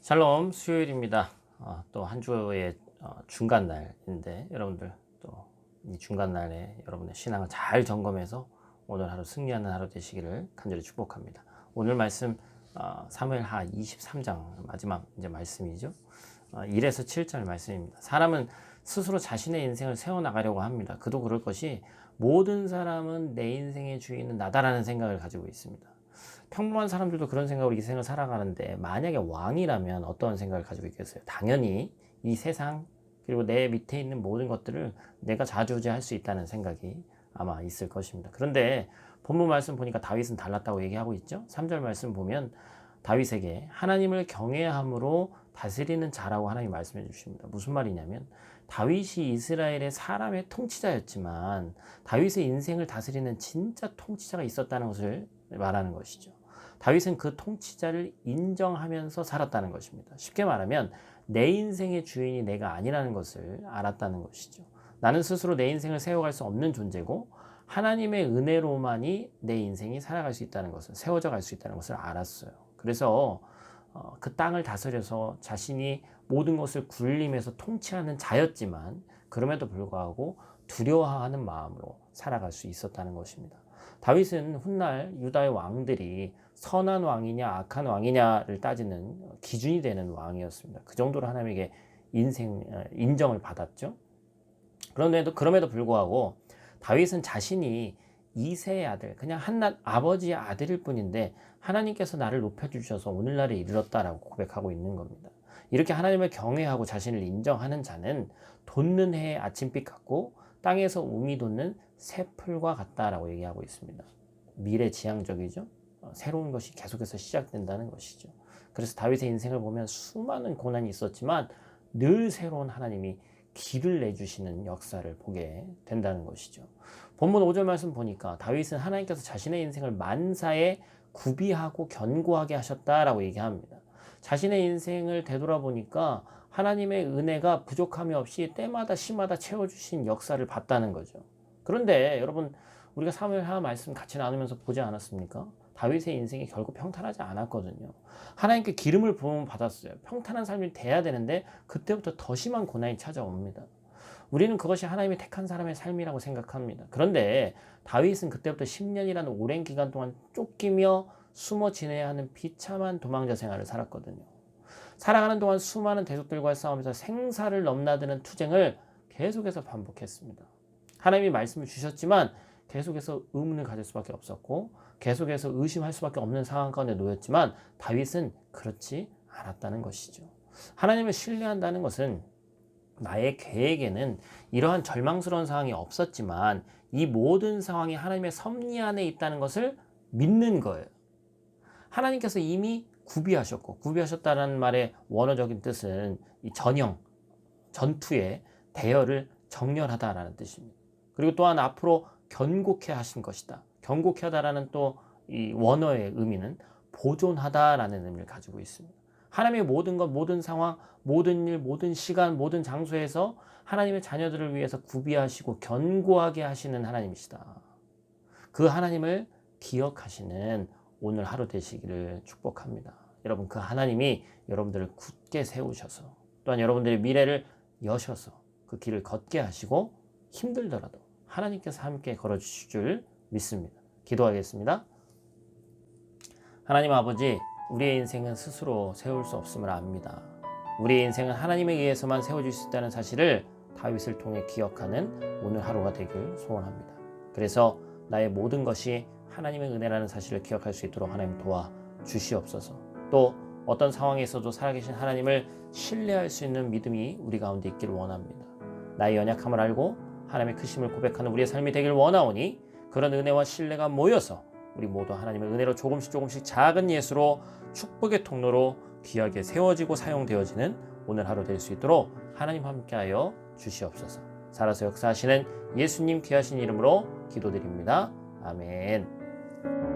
샬롬, 수요일입니다. 또 한 주의 중간 날인데 여러분들 또 이 중간 날에 여러분의 신앙을 잘 점검해서 오늘 하루 승리하는 하루 되시기를 간절히 축복합니다. 오늘 말씀 사무엘하 23장 마지막 이제 말씀이죠. 1에서 7절 말씀입니다. 사람은 스스로 자신의 인생을 세워나가려고 합니다. 그도 그럴 것이 모든 사람은 내 인생의 주인은 나다라는 생각을 가지고 있습니다. 평범한 사람들도 그런 생각으로 이 생을 살아가는데 만약에 왕이라면 어떤 생각을 가지고 있겠어요? 당연히 이 세상 그리고 내 밑에 있는 모든 것들을 내가 좌지우지할 수 있다는 생각이 아마 있을 것입니다. 그런데 본문 말씀 보니까 다윗은 달랐다고 얘기하고 있죠. 3절 말씀 보면 다윗에게 하나님을 경외함으로 다스리는 자라고 하나님이 말씀해 주십니다. 무슨 말이냐면 다윗이 이스라엘의 사람의 통치자였지만 다윗의 인생을 다스리는 진짜 통치자가 있었다는 것을 말하는 것이죠. 다윗은 그 통치자를 인정하면서 살았다는 것입니다. 쉽게 말하면 내 인생의 주인이 내가 아니라는 것을 알았다는 것이죠. 나는 스스로 내 인생을 세워갈 수 없는 존재고 하나님의 은혜로만이 내 인생이 살아갈 수 있다는 것을, 세워져 갈 수 있다는 것을 알았어요. 그래서 그 땅을 다스려서 자신이 모든 것을 군림해서 통치하는 자였지만 그럼에도 불구하고 두려워하는 마음으로 살아갈 수 있었다는 것입니다. 다윗은 훗날 유다의 왕들이 선한 왕이냐 악한 왕이냐를 따지는 기준이 되는 왕이었습니다. 그 정도로 하나님에게 인정을 받았죠. 그럼에도 불구하고 다윗은 자신이 이새의 아들, 그냥 한낱 아버지의 아들일 뿐인데 하나님께서 나를 높여주셔서 오늘날에 이르렀다라고 고백하고 있는 겁니다. 이렇게 하나님을 경외하고 자신을 인정하는 자는 돋는 해의 아침빛 같고 땅에서 움이 돋는 새풀과 같다라고 얘기하고 있습니다. 미래지향적이죠. 새로운 것이 계속해서 시작된다는 것이죠. 그래서 다윗의 인생을 보면 수많은 고난이 있었지만 늘 새로운 하나님이 길을 내주시는 역사를 보게 된다는 것이죠. 본문 5절 말씀 보니까 다윗은 하나님께서 자신의 인생을 만사에 구비하고 견고하게 하셨다라고 얘기합니다. 자신의 인생을 되돌아보니까 하나님의 은혜가 부족함이 없이 때마다 시마다 채워주신 역사를 봤다는 거죠. 그런데 여러분 우리가 사무엘하 말씀 같이 나누면서 보지 않았습니까? 다윗의 인생이 결국 평탄하지 않았거든요. 하나님께 기름을 부음을 받았어요. 평탄한 삶이 돼야 되는데 그때부터 더 심한 고난이 찾아옵니다. 우리는 그것이 하나님이 택한 사람의 삶이라고 생각합니다. 그런데 다윗은 그때부터 10년이라는 오랜 기간 동안 쫓기며 숨어 지내야 하는 비참한 도망자 생활을 살았거든요. 살아가는 동안 수많은 대적들과의 싸움에서 생사를 넘나드는 투쟁을 계속해서 반복했습니다. 하나님이 말씀을 주셨지만 계속해서 의문을 가질 수밖에 없었고 계속해서 의심할 수밖에 없는 상황 가운데 놓였지만 다윗은 그렇지 않았다는 것이죠. 하나님을 신뢰한다는 것은 나의 계획에는 이러한 절망스러운 상황이 없었지만 이 모든 상황이 하나님의 섭리 안에 있다는 것을 믿는 거예요. 하나님께서 이미 구비하셨다는 말의 원어적인 뜻은 이 전투의 대열을 정렬하다라는 뜻입니다. 그리고 또한 앞으로 견고케 하신 것이다. 견고케 하다라는 또 이 원어의 의미는 보존하다라는 의미를 가지고 있습니다. 하나님의 모든 것, 모든 상황, 모든 일, 모든 시간, 모든 장소에서 하나님의 자녀들을 위해서 구비하시고 견고하게 하시는 하나님이시다. 그 하나님을 기억하시는 오늘 하루 되시기를 축복합니다. 여러분 그 하나님이 여러분들을 굳게 세우셔서 또한 여러분들의 미래를 여셔서 그 길을 걷게 하시고 힘들더라도 하나님께서 함께 걸어주실 줄 믿습니다. 기도하겠습니다. 하나님 아버지, 우리의 인생은 스스로 세울 수 없음을 압니다. 우리의 인생은 하나님에 의해서만 세워질 수 있다는 사실을 다윗을 통해 기억하는 오늘 하루가 되길 소원합니다. 그래서 나의 모든 것이 하나님의 은혜라는 사실을 기억할 수 있도록 하나님 도와 주시옵소서. 또 어떤 상황에서도 살아계신 하나님을 신뢰할 수 있는 믿음이 우리 가운데 있기를 원합니다. 나의 연약함을 알고 하나님의 크심을 고백하는 우리의 삶이 되길 원하오니 그런 은혜와 신뢰가 모여서 우리 모두 하나님의 은혜로 조금씩 작은 예수로 축복의 통로로 귀하게 세워지고 사용되어지는 오늘 하루 될 수 있도록 하나님 함께하여 주시옵소서. 살아서 역사하시는 예수님 귀하신 이름으로 기도드립니다. 아멘.